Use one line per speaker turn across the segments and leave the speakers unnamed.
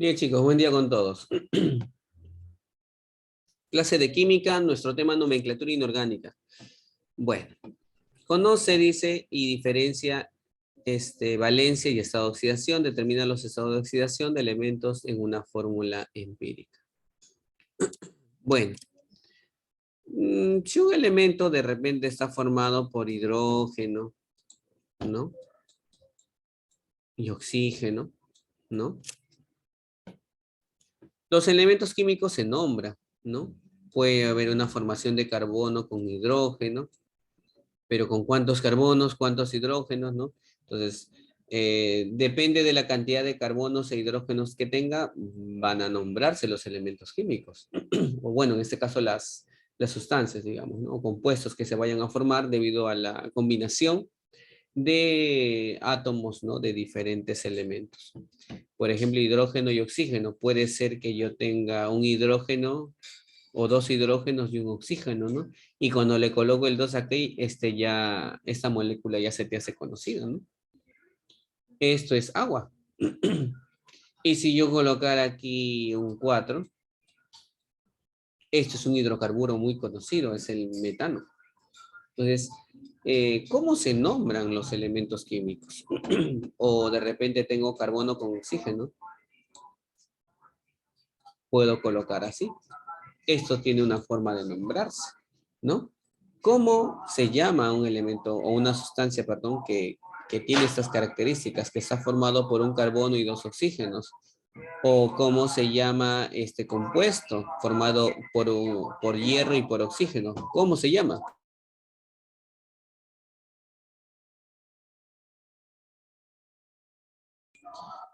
Bien, chicos, buen día con todos. Clase de química, nuestro tema nomenclatura inorgánica. Bueno, conoce, dice, y diferencia valencia y estado de oxidación, determina los estados de oxidación de elementos en una fórmula empírica. Bueno, si un elemento de repente está formado por hidrógeno, ¿no? Y oxígeno, ¿no? Los elementos químicos se nombran, ¿no? Puede haber una formación de carbono con hidrógeno, pero con cuántos carbonos, cuántos hidrógenos, ¿no? Entonces, depende de la cantidad de carbonos e hidrógenos que tenga, van a nombrarse los elementos químicos. O bueno, en este caso las sustancias, digamos, ¿no? O compuestos que se vayan a formar debido a la combinación de átomos, ¿no? De diferentes elementos. Por ejemplo, hidrógeno y oxígeno. Puede ser que yo tenga un hidrógeno o dos hidrógenos y un oxígeno, ¿no? Y cuando le coloco el 2 aquí, esta molécula ya se te hace conocida, ¿no? Esto es agua. Y si yo colocara aquí un 4, esto es un hidrocarburo muy conocido, es el metano. Entonces, ¿cómo se nombran los elementos químicos? O de repente tengo carbono con oxígeno. Puedo colocar así. Esto tiene una forma de nombrarse, ¿no? ¿Cómo se llama un elemento o una sustancia, perdón, que tiene estas características, que está formado por un carbono y dos oxígenos? ¿O cómo se llama este compuesto formado por hierro y por oxígeno? ¿Cómo se llama?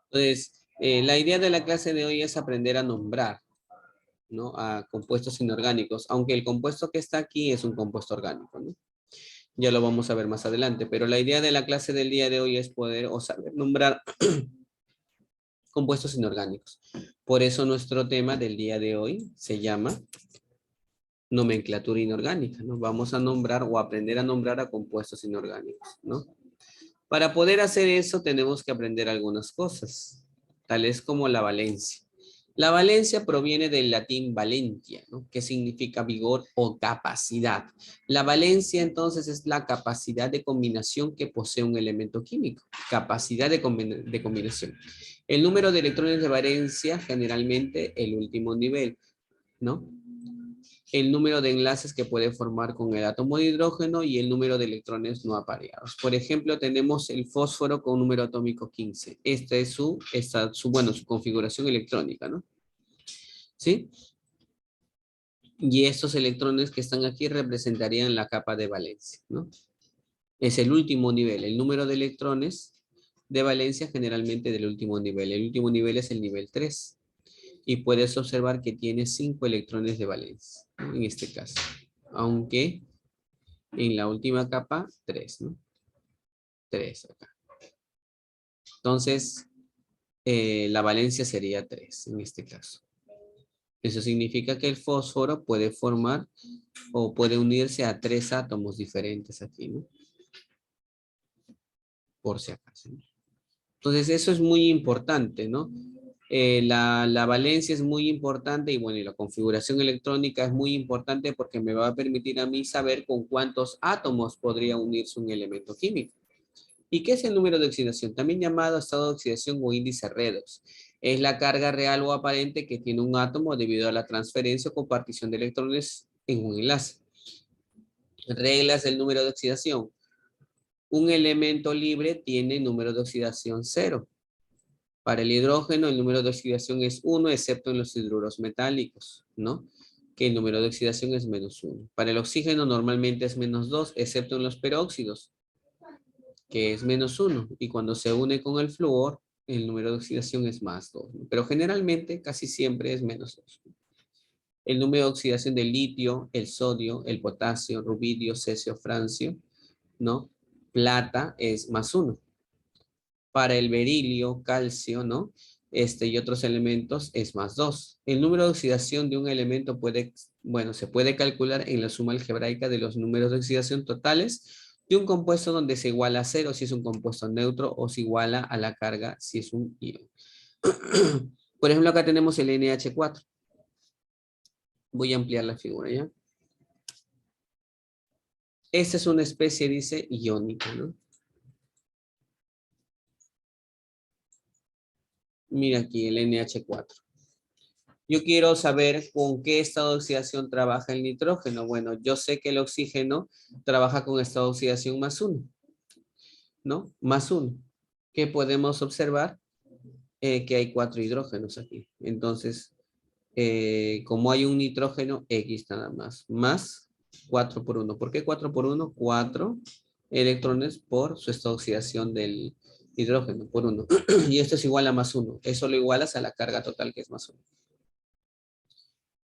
Entonces, la idea de la clase de hoy es aprender a nombrar, ¿no? A compuestos inorgánicos, aunque el compuesto que está aquí es un compuesto orgánico, ¿no? Ya lo vamos a ver más adelante, pero la idea de la clase del día de hoy es poder o saber nombrar compuestos inorgánicos. Por eso nuestro tema del día de hoy se llama nomenclatura inorgánica, ¿no? Vamos a nombrar o aprender a nombrar a compuestos inorgánicos, ¿no? Para poder hacer eso tenemos que aprender algunas cosas, tales como la valencia. La valencia proviene del latín valentia, ¿no? Que significa vigor o capacidad. La valencia entonces es la capacidad de combinación que posee un elemento químico. Capacidad de combinación. El número de electrones de valencia, generalmente el último nivel, ¿no? El número de enlaces que puede formar con el átomo de hidrógeno y el número de electrones no apareados. Por ejemplo, tenemos el fósforo con número atómico 15. Esta es su configuración electrónica, ¿no? ¿Sí? Y estos electrones que están aquí representarían la capa de valencia, ¿no? Es el último nivel. El número de electrones de valencia generalmente del último nivel. El último nivel es el nivel 3. Y puedes observar que tiene 5 electrones de valencia, ¿no? En este caso. Aunque en la última capa, 3, ¿no? 3 acá. Entonces, la valencia sería 3 en este caso. Eso significa que el fósforo puede formar o puede unirse a 3 átomos diferentes aquí, ¿no? Por si acaso, ¿no? Entonces, eso es muy importante, ¿no? La valencia es muy importante y bueno, y la configuración electrónica es muy importante porque me va a permitir a mí saber con cuántos átomos podría unirse un elemento químico. ¿Y qué es el número de oxidación? También llamado estado de oxidación o índice redox. Es la carga real o aparente que tiene un átomo debido a la transferencia o compartición de electrones en un enlace. Reglas del número de oxidación. Un elemento libre tiene número de oxidación 0. Para el hidrógeno, el número de oxidación es 1, excepto en los hidruros metálicos, ¿no? Que el número de oxidación es -1. Para el oxígeno, normalmente es -2, excepto en los peróxidos, que es -1. Y cuando se une con el flúor, el número de oxidación es +2, ¿no? Pero generalmente, casi siempre es -2. El número de oxidación del litio, el sodio, el potasio, rubidio, cesio, francio, ¿no? Plata es +1. Para el berilio, calcio, ¿no? Y otros elementos es +2. El número de oxidación de un elemento se puede calcular en la suma algebraica de los números de oxidación totales de un compuesto donde se iguala a 0 si es un compuesto neutro o se iguala a la carga si es un ion. Por ejemplo, acá tenemos el NH4. Voy a ampliar la figura, ¿ya? Esta es una especie, dice, iónica, ¿no? Mira aquí el NH4. Yo quiero saber con qué estado de oxidación trabaja el nitrógeno. Bueno, yo sé que el oxígeno trabaja con estado de oxidación +1, ¿no? +1. ¿Qué podemos observar? Que hay 4 hidrógenos aquí. Entonces, como hay un nitrógeno, X nada más 4 por 1. ¿Por qué 4 por 1? 4 electrones por su estado de oxidación del hidrógeno, por 1. Y esto es igual a +1. Eso lo igualas a la carga total, que es +1.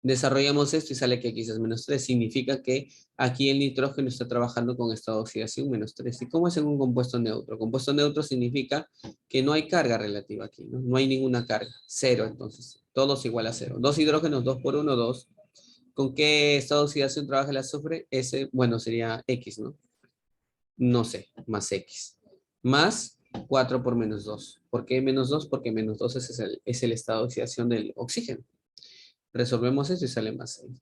Desarrollamos esto y sale que X es -3. Significa que aquí el nitrógeno está trabajando con estado de oxidación -3. ¿Y cómo es en un compuesto neutro? Compuesto neutro significa que no hay carga relativa aquí, ¿no? No hay ninguna carga. 0, entonces. Todos igual a 0. 2 hidrógenos, 2 por 1, 2. ¿Con qué estado de oxidación trabaja el azufre? Ese, bueno, sería X, ¿no? No sé, más X. Más 4 por -2. ¿Por qué -2? Porque -2 es el estado de oxidación del oxígeno. Resolvemos eso y sale +6.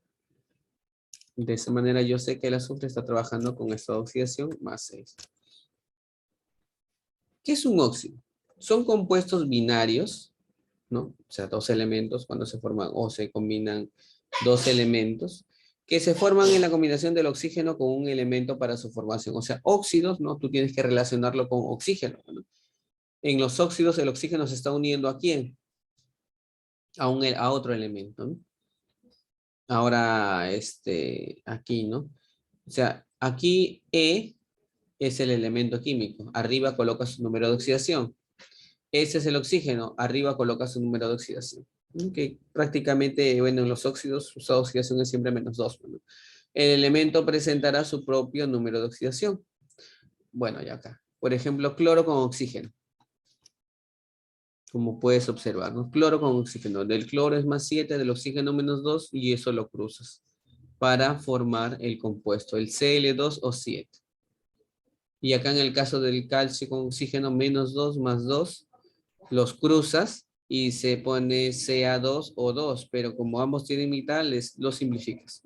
De esa manera yo sé que el azufre está trabajando con estado de oxidación +6. ¿Qué es un óxido? Son compuestos binarios, ¿no? O sea, dos elementos cuando se forman o se combinan dos elementos que se forman en la combinación del oxígeno con un elemento para su formación. O sea, óxidos, ¿no? Tú tienes que relacionarlo con oxígeno, ¿no? En los óxidos el oxígeno se está uniendo ¿a quién? A otro elemento, ¿no? Ahora, aquí, ¿no? O sea, aquí E es el elemento químico. Arriba coloca su número de oxidación. Ese es el oxígeno. Arriba coloca su número de oxidación. Que prácticamente, bueno, en los óxidos su oxidación es siempre -2. ¿No? El elemento presentará su propio número de oxidación. Bueno, ya acá. Por ejemplo, cloro con oxígeno. Como puedes observar, ¿no? Cloro con oxígeno. Del cloro es +7, del oxígeno -2 y eso lo cruzas para formar el compuesto, el Cl2 o 7. Y acá en el caso del calcio con oxígeno, -2 más 2, los cruzas y se pone Ca2 o 2, pero como ambos tienen mitad, los simplificas.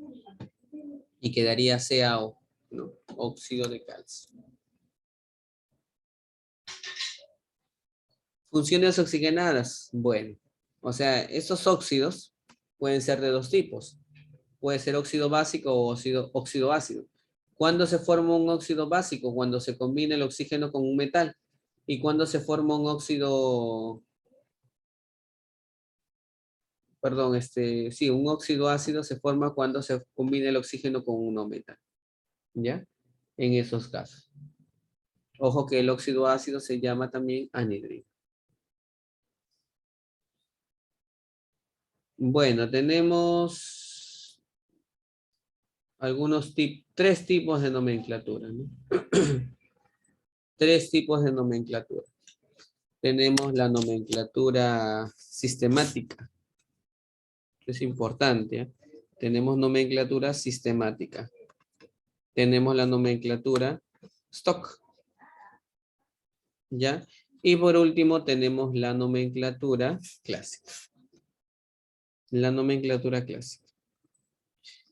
Y quedaría CaO, ¿no? Óxido de calcio. Funciones oxigenadas. Bueno, o sea, estos óxidos pueden ser de dos tipos. Puede ser óxido básico o óxido ácido. ¿Cuándo se forma un óxido básico? Cuando se combina el oxígeno con un metal. ¿Y cuándo se forma un óxido, perdón, sí, un óxido ácido se forma cuando se combina el oxígeno con un no metal? ¿Ya? En esos casos. Ojo que el óxido ácido se llama también anhidrino. Bueno, tenemos tres tipos de nomenclatura, ¿no? Tres tipos de nomenclatura. Tenemos la nomenclatura sistemática. Es importante, ¿eh? Tenemos nomenclatura sistemática. Tenemos la nomenclatura stock, ¿ya? Y por último tenemos la nomenclatura clásica. La nomenclatura clásica.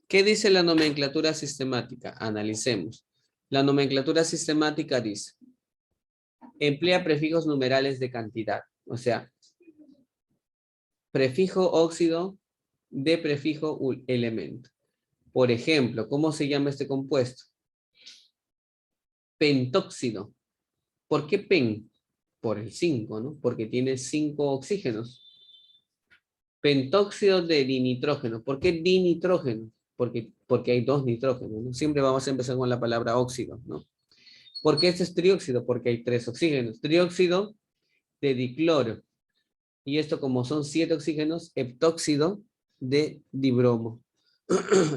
¿Qué dice la nomenclatura sistemática? Analicemos. La nomenclatura sistemática dice, emplea prefijos numerales de cantidad. O sea, prefijo óxido de prefijo elemento. Por ejemplo, ¿cómo se llama este compuesto? Pentóxido. ¿Por qué pen? Por el 5, ¿no? Porque tiene 5 oxígenos. Pentóxido de dinitrógeno. ¿Por qué dinitrógeno? Porque hay 2 nitrógenos, ¿no? Siempre vamos a empezar con la palabra óxido, ¿no? ¿Por qué este es trióxido? Porque hay 3 oxígenos. Trióxido de dicloro. Y esto, como son 7 oxígenos, heptóxido de dibromo.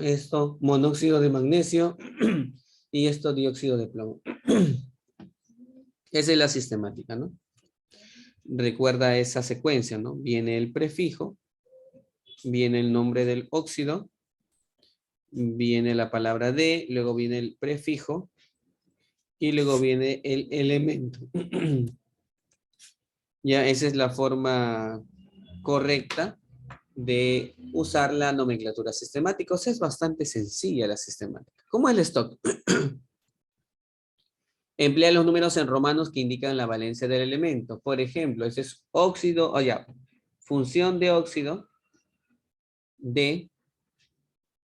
Esto, monóxido de magnesio. Y esto, dióxido de plomo. Esa es la sistemática, ¿no? Recuerda esa secuencia, ¿no? Viene el prefijo, viene el nombre del óxido, viene la palabra de, luego viene el prefijo y luego viene el elemento. Ya, esa es la forma correcta de usar la nomenclatura sistemática. O sea, es bastante sencilla la sistemática. ¿Cómo es el stock? Emplea los números en romanos que indican la valencia del elemento. Por ejemplo, ese es óxido, función de óxido de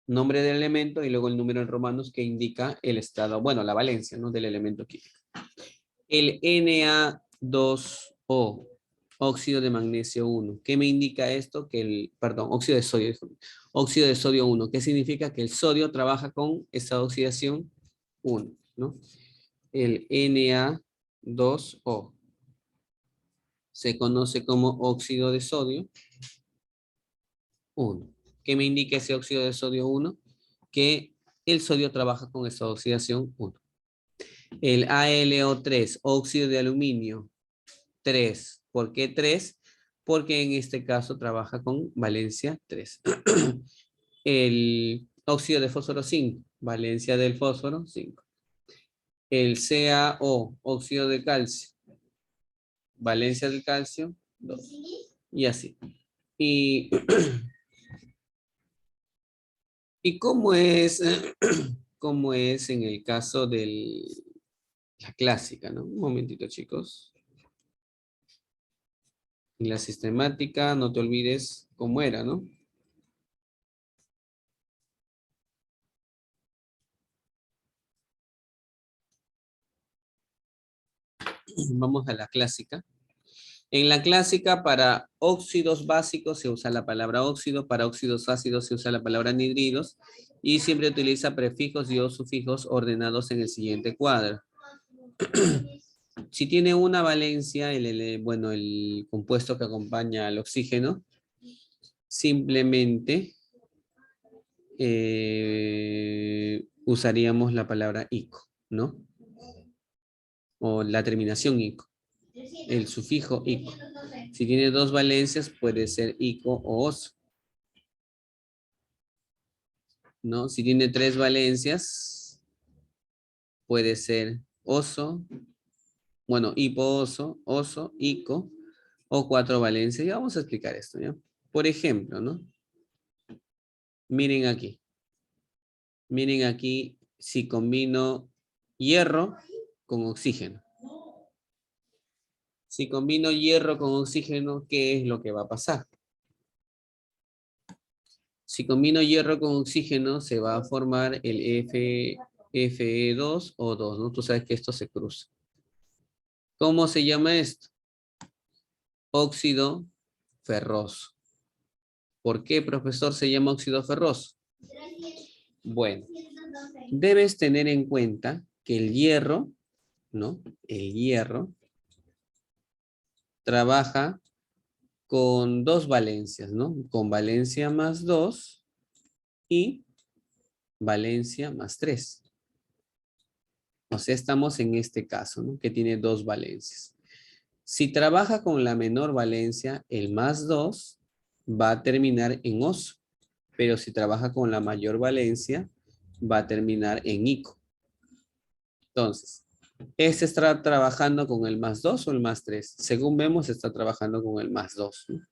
nombre del elemento y luego el número en romanos que indica el estado, bueno, la valencia, ¿no? Del elemento químico. El Na2O, óxido de magnesio 1. ¿Qué me indica esto? Óxido de sodio. Óxido de sodio 1. ¿Qué significa? Que el sodio trabaja con esta oxidación 1, ¿no? El Na2O se conoce como óxido de sodio 1. ¿Qué me indica ese óxido de sodio 1? Que el sodio trabaja con esta oxidación 1. El AlO3, óxido de aluminio 3. ¿Por qué 3? Porque en este caso trabaja con valencia 3. El óxido de fósforo 5, valencia del fósforo 5. El CaO, óxido de calcio, valencia del calcio 2. Y así. Y, ¿y cómo es, cómo es en el caso de la clásica, ¿no? Un momentito, chicos. En la sistemática, no te olvides cómo era, ¿no? Vamos a la clásica. En la clásica, para óxidos básicos se usa la palabra óxido, para óxidos ácidos se usa la palabra anhidridos y siempre utiliza prefijos y o sufijos ordenados en el siguiente cuadro. Si tiene una valencia, el compuesto que acompaña al oxígeno, simplemente usaríamos la palabra ico, ¿no? O la terminación ico, el sufijo ico. Si tiene dos valencias, puede ser ico o oso, ¿no? Si tiene tres valencias, puede ser oso, bueno, hipooso, oso, ico, o cuatro valencias. Ya vamos a explicar esto, ¿ya? Por ejemplo, ¿no? Miren aquí. Miren aquí si combino hierro con oxígeno. Si combino hierro con oxígeno, ¿qué es lo que va a pasar? Si combino hierro con oxígeno, se va a formar el Fe2O2, ¿no? Tú sabes que esto se cruza. ¿Cómo se llama esto? Óxido ferroso. ¿Por qué, profesor, se llama óxido ferroso? Bueno, debes tener en cuenta que el hierro, ¿no? El hierro trabaja con dos valencias, ¿no? Con valencia más 2 y valencia más 3. O sea, estamos en este caso, ¿no? Que tiene dos valencias. Si trabaja con la menor valencia, el más 2 va a terminar en oso. Pero si trabaja con la mayor valencia, va a terminar en ico. Entonces, este está trabajando con el más 2 o el más 3. Según vemos, está trabajando con el más 2, ¿no?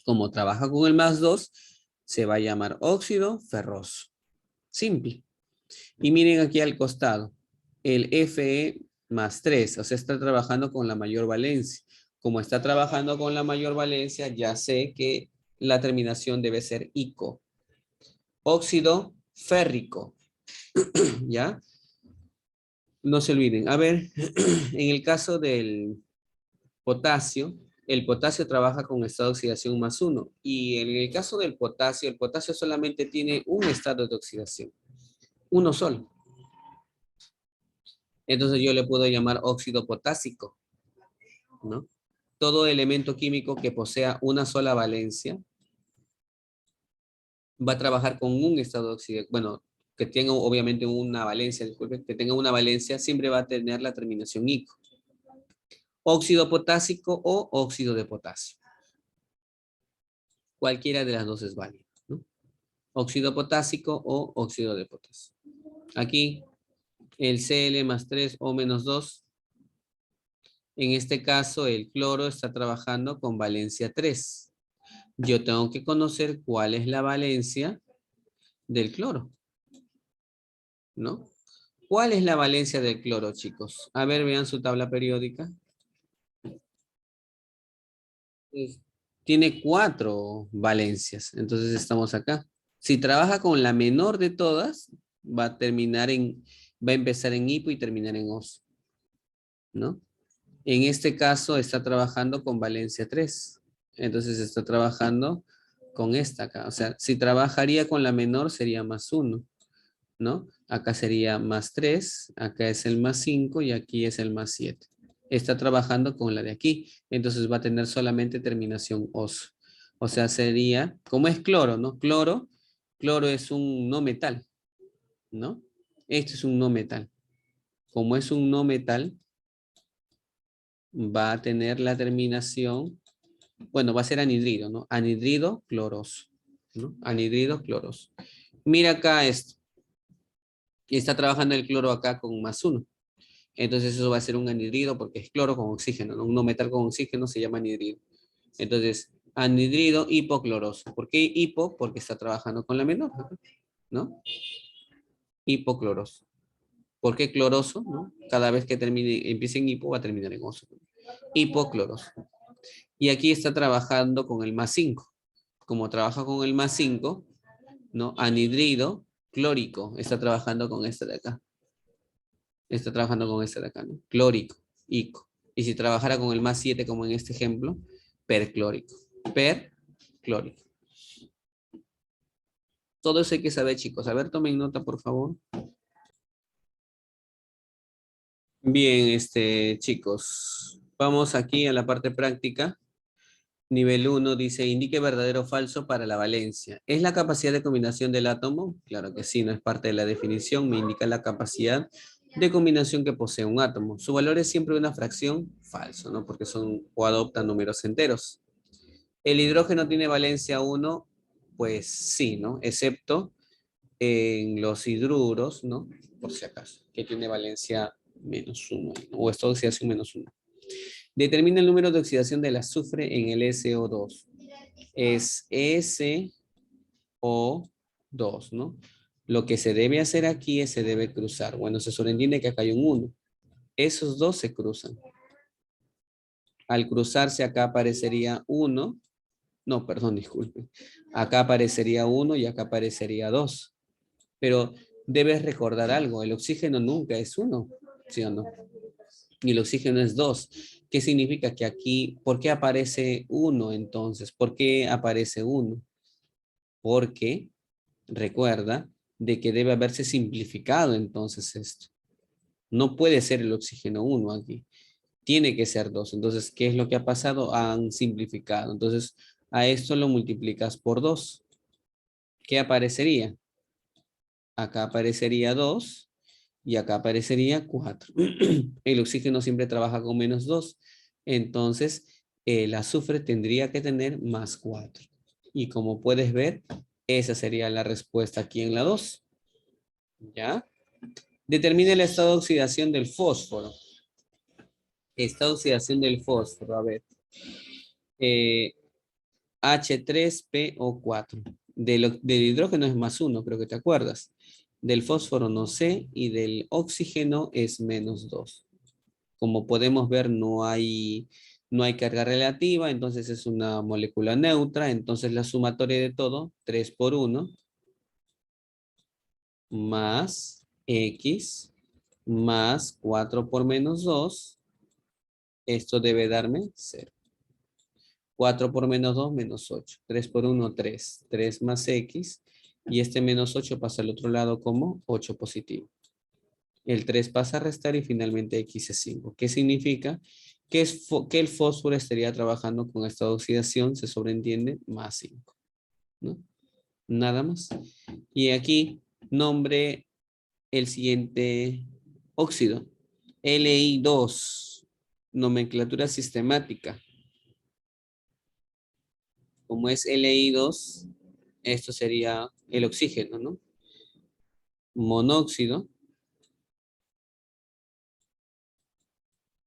Como trabaja con el más 2, se va a llamar óxido ferroso. Simple. Y miren aquí al costado, el Fe más 3, o sea, está trabajando con la mayor valencia. Como está trabajando con la mayor valencia, ya sé que la terminación debe ser ico. Óxido férrico, ¿ya? No se olviden. A ver, en el caso del potasio, el potasio trabaja con estado de oxidación más 1. Y en el caso del potasio, el potasio solamente tiene un estado de oxidación. Uno solo. Entonces yo le puedo llamar óxido potásico, ¿no? Todo elemento químico que posea una sola valencia va a trabajar con un estado de oxidación. Bueno, que tenga obviamente una valencia, disculpe, que tenga una valencia, siempre va a tener la terminación ico. Óxido potásico o óxido de potasio. Cualquiera de las dos es válida, ¿no? Óxido potásico o óxido de potasio. Aquí el Cl más 3 o menos 2 En este caso, el cloro está trabajando con valencia 3. Yo tengo que conocer cuál es la valencia del cloro, ¿no? ¿Cuál es la valencia del cloro, chicos? A ver, vean su tabla periódica. Pues, tiene 4 valencias, entonces estamos acá. Si trabaja con la menor de todas, va a terminar va a empezar en hipo y terminar en os, ¿no? En este caso está trabajando con valencia 3. Entonces está trabajando con esta acá. O sea, si trabajaría con la menor sería más 1, ¿no? Acá sería más 3, acá es el más 5 y aquí es el más 7. Está trabajando con la de aquí. Entonces va a tener solamente terminación os. O sea, sería, como es cloro, ¿no? Cloro es un no metal, ¿no? Esto es un no metal. Como es un no metal, va a tener la terminación, bueno, va a ser anhidrido, ¿no? Anhidrido cloroso, ¿no? Anhidrido cloroso. Mira acá esto. Y está trabajando el cloro acá con más 1. Entonces eso va a ser un anhidrido porque es cloro con oxígeno, ¿no? Un no metal con oxígeno se llama anhidrido. Entonces, anhidrido hipocloroso. ¿Por qué hipo? Porque está trabajando con la menor, ¿no? Hipocloroso. ¿Por qué cloroso? ¿No? Cada vez que termine, empiece en hipo, va a terminar en oso. Hipocloroso. Y aquí está trabajando con el más 5. Como trabaja con el más 5, ¿no? Anhidrido clórico. Está trabajando con este de acá. Está trabajando con este de acá, ¿no? Clórico, ico. Y si trabajara con el más 7, como en este ejemplo, perclórico. Perclórico. Todo eso hay que saber, chicos. A ver, tomen nota, por favor. Bien, chicos. Vamos aquí a la parte práctica. Nivel 1 dice, indique verdadero o falso para la valencia. ¿Es la capacidad de combinación del átomo? Claro que sí, no es parte de la definición. Me indica la capacidad de combinación que posee un átomo. Su valor es siempre una fracción, falso, ¿no? Porque son o adoptan números enteros. ¿El hidrógeno tiene valencia 1? Pues sí, ¿no? Excepto en los hidruros, ¿no? Por si acaso, que tiene valencia -1, o esta oxidación -1. Determina el número de oxidación del azufre en el SO2. Es SO2, ¿no? Lo que se debe hacer aquí es se debe cruzar. Bueno, se sobreentiende que acá hay un 1. Esos dos se cruzan. Al cruzarse acá aparecería 1. No, perdón, disculpe. Acá aparecería 1 y acá aparecería 2. Pero debes recordar algo. El oxígeno nunca es 1, ¿sí o no? Y el oxígeno es 2. ¿Qué significa que aquí, por qué aparece 1 entonces? ¿Por qué aparece 1? Porque recuerda de que debe haberse simplificado entonces esto. No puede ser el oxígeno 1 aquí. Tiene que ser 2. Entonces, ¿qué es lo que ha pasado? Han simplificado. Entonces, a esto lo multiplicas por 2. ¿Qué aparecería? Acá aparecería 2 y acá aparecería 4. El oxígeno siempre trabaja con -2. Entonces, el azufre tendría que tener +4. Y como puedes ver, esa sería la respuesta aquí en la 2. ¿Ya? Determina el estado de oxidación del fósforo. Estado de oxidación del fósforo, a ver. Eh, H3PO4. Del hidrógeno es +1, creo que te acuerdas. Del fósforo no sé y del oxígeno es -2. Como podemos ver, no hay carga relativa, entonces es una molécula neutra. Entonces la sumatoria de todo, 3 por 1, más X, más 4 por -2, esto debe darme 0. 4 por -2, -8. 3 por 1, 3. 3 más X. Y este -8 pasa al otro lado como 8 positivo. El 3 pasa a restar y finalmente X es 5. ¿Qué significa? Que el fósforo estaría trabajando con esta oxidación, se sobreentiende, +5. ¿No? Nada más. Y aquí nombre el siguiente óxido. Li2. Nomenclatura sistemática. Como es Li2, esto sería el oxígeno, ¿no? Monóxido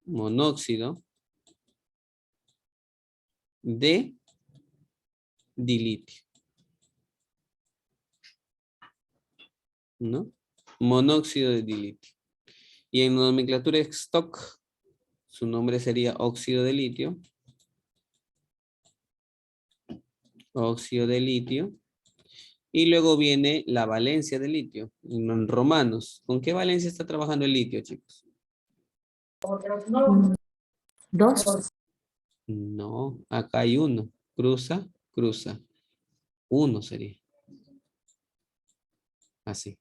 monóxido de dilitio, ¿no? Monóxido de dilitio. Y en nomenclatura stock, su nombre sería óxido de litio. Óxido de litio. Y luego viene la valencia de litio, en romanos. ¿Con qué valencia está trabajando el litio, chicos?
2.
No, acá hay uno. Cruza, cruza. Uno sería. Así.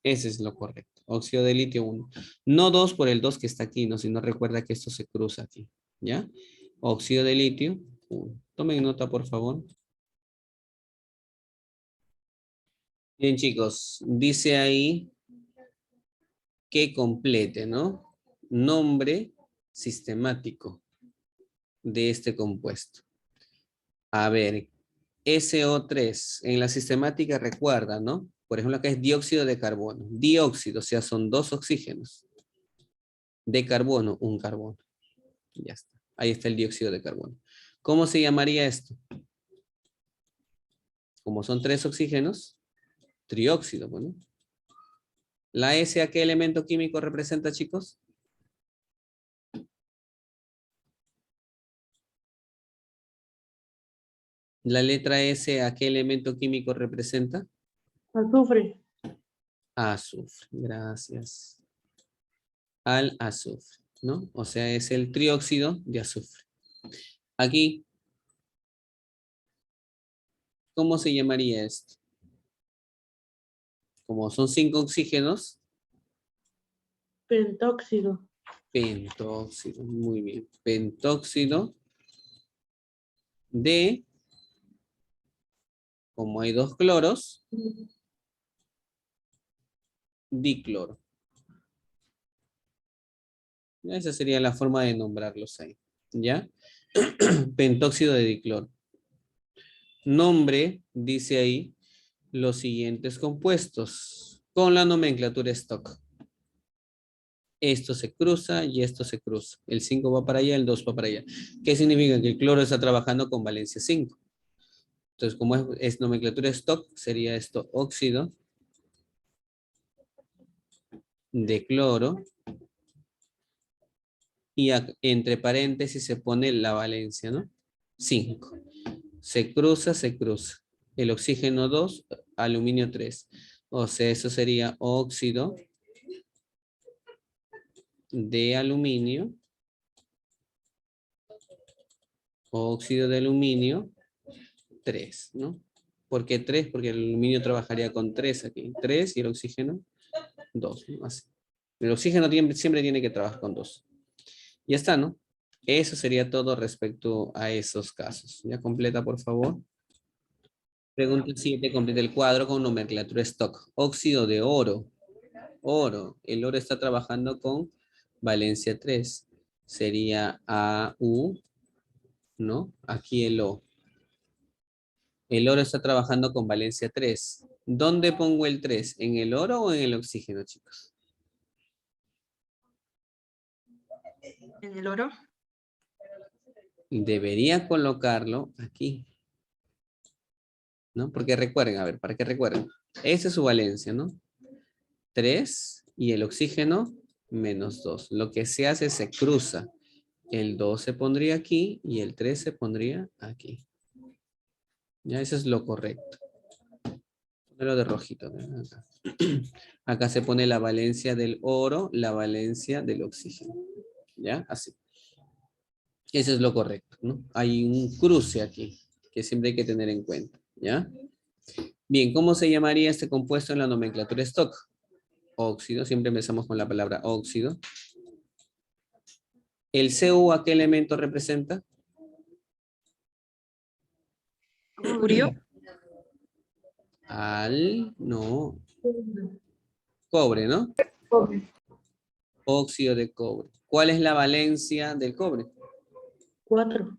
Ese es lo correcto. Óxido de litio 1. No 2 por el 2 que está aquí, no, sino recuerda que esto se cruza aquí. ¿Ya? Óxido de litio 1. Tomen nota, por favor. Bien, chicos. Dice ahí que complete, ¿no? Nombre sistemático de este compuesto. A ver, SO3 en la sistemática recuerda, ¿no? Por ejemplo, acá es dióxido de carbono. Dióxido, o sea, son 2 oxígenos. De carbono, un carbono. Ya está. Ahí está el dióxido de carbono. ¿Cómo se llamaría esto? Como son 3 oxígenos, trióxido, bueno. ¿La S a qué elemento químico representa, chicos? ¿La letra S a qué elemento químico representa?
Azufre.
Azufre, gracias. Al azufre, ¿no? O sea, es el trióxido de azufre. Aquí, ¿cómo se llamaría esto? Como son 5 oxígenos,
Pentóxido.
pentóxido, muy bien. Pentóxido de, como hay 2 cloros, dicloro. Esa sería la forma de nombrarlos ahí. ¿Ya? Pentóxido de dicloro. Nombre, dice ahí, los siguientes compuestos con la nomenclatura stock. Esto se cruza y esto se cruza. El 5 va para allá, el 2 va para allá. ¿Qué significa? Que el cloro está trabajando con valencia 5. Entonces, como es nomenclatura stock, sería esto óxido de cloro. Y entre paréntesis se pone la valencia, ¿no? 5. Se cruza, se cruza. El oxígeno 2, aluminio 3. O sea, eso sería óxido de aluminio. Óxido de aluminio 3, ¿no? ¿Por qué 3? Porque el aluminio trabajaría con 3 aquí. 3 y el oxígeno 2, ¿no? Así. El oxígeno siempre tiene que trabajar con 2. Ya está, ¿no? Eso sería todo respecto a esos casos. ¿Ya completa, por favor? Pregunta 7, completa el cuadro con nomenclatura stock. Óxido de oro. Oro. El oro está trabajando con valencia 3. Sería AU, ¿no? Aquí el O. El oro está trabajando con valencia 3. ¿Dónde pongo el 3? ¿En el oro o en el oxígeno, chicos?
En el oro.
Debería colocarlo aquí, ¿no? Porque recuerden, a ver, para que recuerden. Esa es su valencia, ¿no? 3 y el oxígeno menos 2. Lo que se hace se cruza. El 2 se pondría aquí y el 3 se pondría aquí. Ya, eso es lo correcto. Ponelo de rojito. Acá. Acá se pone la valencia del oro, la valencia del oxígeno. ¿Ya? Así. Eso es lo correcto, ¿no? Hay un cruce aquí que siempre hay que tener en cuenta. ¿Ya? Bien, ¿cómo se llamaría este compuesto en la nomenclatura stock? Óxido, siempre empezamos con la palabra óxido. ¿El Cu a qué elemento representa?
Cobre.
No, cobre, ¿no? Óxido de cobre. ¿Cuál es la valencia del cobre?
4.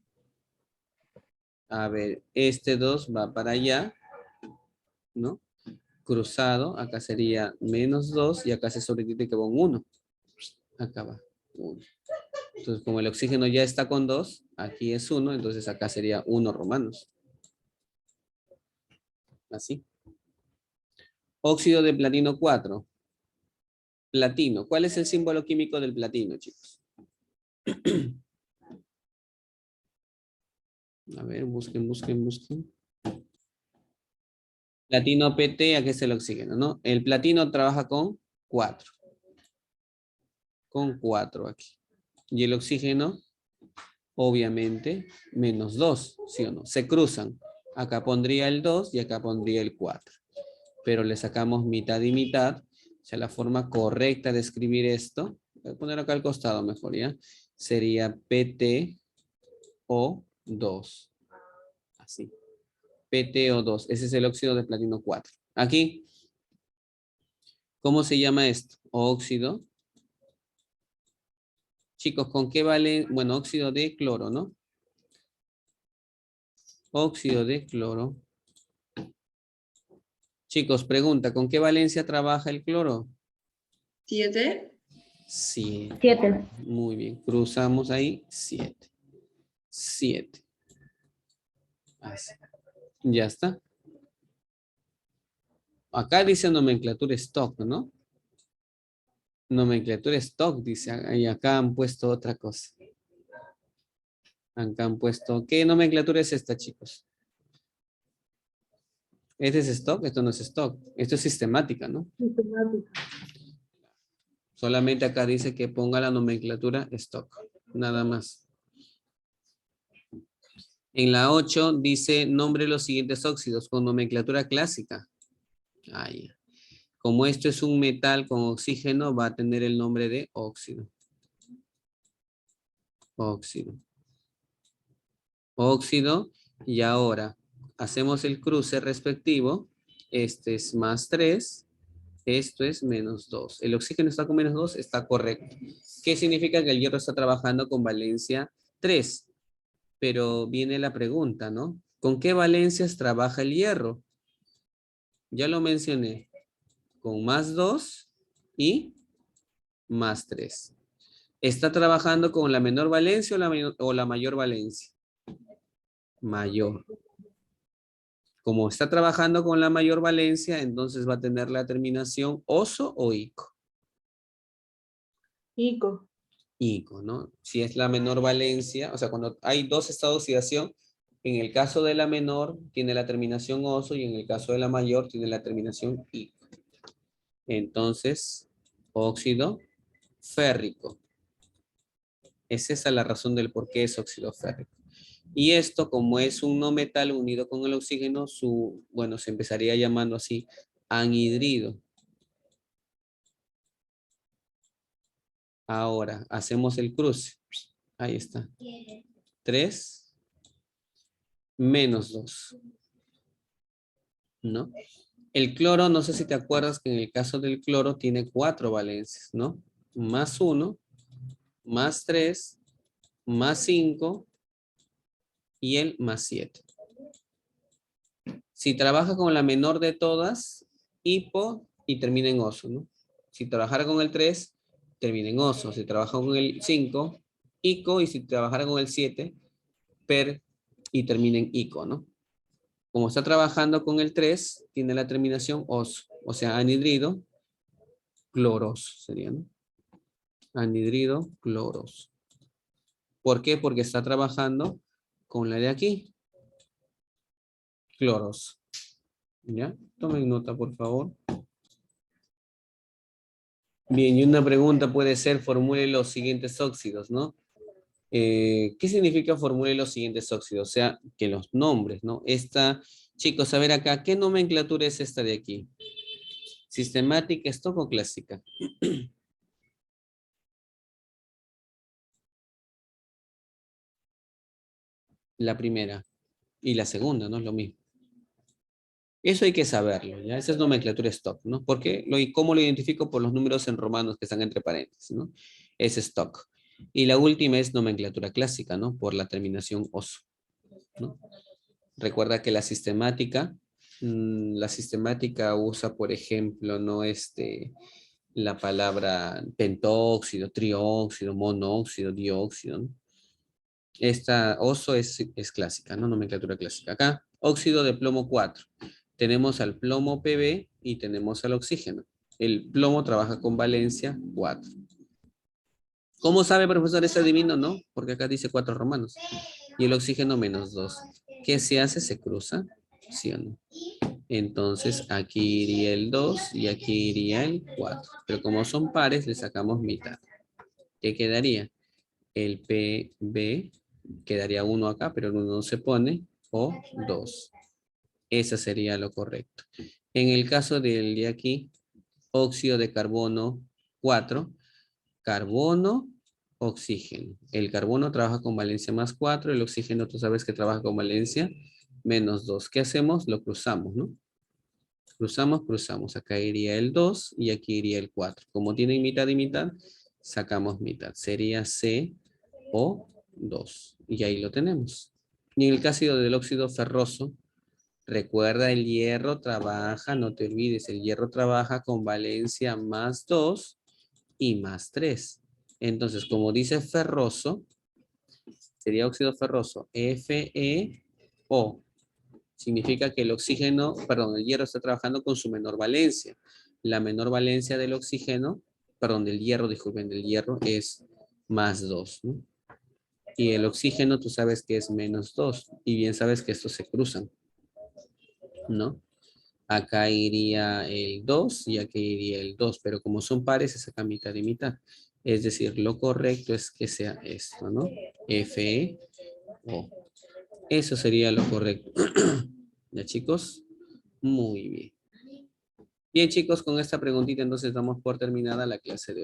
A ver, este 2 va para allá, ¿no? Cruzado, acá sería menos 2 y acá se sobreentiende que va un 1. Acá va 1. Entonces, como el oxígeno ya está con 2, aquí es 1, entonces acá sería 1 romanos. Así. Óxido de platino 4. Platino. ¿Cuál es el símbolo químico del platino, chicos? A ver, busquen. Platino PT, aquí es el oxígeno, ¿no? El platino trabaja con 4. Con 4 aquí. Y el oxígeno, obviamente, menos 2, ¿sí o no? Se cruzan. Acá pondría el 2 y acá pondría el 4. Pero le sacamos mitad y mitad. O sea, la forma correcta de escribir esto, voy a poner acá al costado mejor, ¿ya? Sería PtO2. Así. PtO2. Ese es el óxido de platino 4. Aquí, ¿cómo se llama esto? Óxido. Chicos, ¿con qué vale? Bueno, óxido de cloro, ¿no? Óxido de cloro. Chicos, pregunta, ¿con qué valencia trabaja el cloro?
7.
7.
7.
Muy bien, cruzamos ahí 7. 7. Así. Ya está. Acá dice nomenclatura stock, ¿no? Nomenclatura stock, dice. Y acá han puesto otra cosa. Acá han puesto. ¿Qué nomenclatura es esta, chicos? ¿Este es stock? Esto no es stock. Esto es sistemática, ¿no?
Sistemática.
Solamente acá dice que ponga la nomenclatura stock. Nada más. En la 8 dice nombre los siguientes óxidos con nomenclatura clásica. Ahí. Como esto es un metal con oxígeno, va a tener el nombre de óxido. Óxido. Óxido. Y ahora hacemos el cruce respectivo. Este es más 3. Esto es menos 2. El oxígeno está con menos 2, está correcto. ¿Qué significa que el hierro está trabajando con valencia 3? Pero viene la pregunta, ¿no? ¿Con qué valencias trabaja el hierro? Ya lo mencioné. Con más 2 y más 3. ¿Está trabajando con la menor valencia o la mayor valencia? Mayor. Como está trabajando con la mayor valencia, entonces va a tener la terminación oso o ico.
Ico.
Ico, ¿no? Si es la menor valencia, o sea, cuando hay dos estados de oxidación, en el caso de la menor tiene la terminación oso y en el caso de la mayor tiene la terminación ico. Entonces, óxido férrico. Es esa la razón del por qué es óxido férrico. Y esto, como es un no metal unido con el oxígeno, bueno, se empezaría llamando así anhidrido. Ahora, hacemos el cruce. Ahí está. 3 menos 2. ¿No? El cloro, no sé si te acuerdas que en el caso del cloro tiene 4 valencias, ¿no? Más 1, más 3, más 5 y el más 7. Si trabaja con la menor de todas, hipo y termina en oso, ¿no? Si trabajara con el 3, termina en oso. Si trabaja con el 5, ico. Y si trabajara con el 7, per y termina en ico, ¿no? Como está trabajando con el 3, tiene la terminación oso. O sea, anhidrido cloros sería, ¿no? Anhidrido cloros. ¿Por qué? Porque está trabajando con la de aquí. Cloros. ¿Ya? Tomen nota, por favor. Bien, y una pregunta puede ser, formule los siguientes óxidos, ¿no? ¿Qué significa formule los siguientes óxidos? O sea, que los nombres, ¿no? Chicos, a ver acá, ¿qué nomenclatura es esta de aquí? ¿Sistemática, stock o clásica? La primera y la segunda, ¿no? Es lo mismo. Eso hay que saberlo, ¿ya? Esa es nomenclatura stock, ¿no? Porque ¿cómo lo identifico? Por los números en romanos que están entre paréntesis, ¿no? Es stock. Y la última es nomenclatura clásica, ¿no? Por la terminación oso, ¿no? Recuerda que la sistemática usa, por ejemplo, ¿no? la palabra pentóxido, trióxido, monóxido, dióxido, ¿no? Esta oso es clásica, ¿no? Nomenclatura clásica. Acá, óxido de plomo 4. Tenemos al plomo Pb y tenemos al oxígeno. El plomo trabaja con valencia 4. ¿Cómo sabe, profesor? Es adivino, ¿no? Porque acá dice 4 romanos. Y el oxígeno -2. ¿Qué se hace? Se cruza, ¿sí o no? Entonces aquí iría el 2 y aquí iría el 4. Pero como son pares, le sacamos mitad. ¿Qué quedaría? El PB quedaría 1 acá, pero el 1 no se pone, o 2. Ese sería lo correcto. En el caso del de aquí, óxido de carbono 4, carbono, oxígeno. El carbono trabaja con valencia +4, el oxígeno tú sabes que trabaja con valencia -2. ¿Qué hacemos? Lo cruzamos, ¿no? Cruzamos. Acá iría el 2 y aquí iría el 4. Como tienen mitad y mitad, sacamos mitad. Sería CO2. Y ahí lo tenemos. Y en el caso del óxido ferroso, recuerda, el hierro trabaja, no te olvides, el hierro trabaja con valencia +2 y +3. Entonces, como dice ferroso, sería óxido ferroso, FeO. Significa que el oxígeno, perdón, el hierro está trabajando con su menor valencia. La menor valencia del oxígeno, perdón, del hierro, disculpen, del hierro es +2, ¿no? Y el oxígeno tú sabes que es -2 y bien sabes que estos se cruzan, ¿no? Acá iría el 2 y aquí iría el 2, pero como son pares se saca mitad y mitad. Es decir, lo correcto es que sea esto, ¿no? FeO. Eso sería lo correcto. ¿Ya, chicos? Muy bien. Bien, chicos, con esta preguntita entonces damos por terminada la clase de hoy.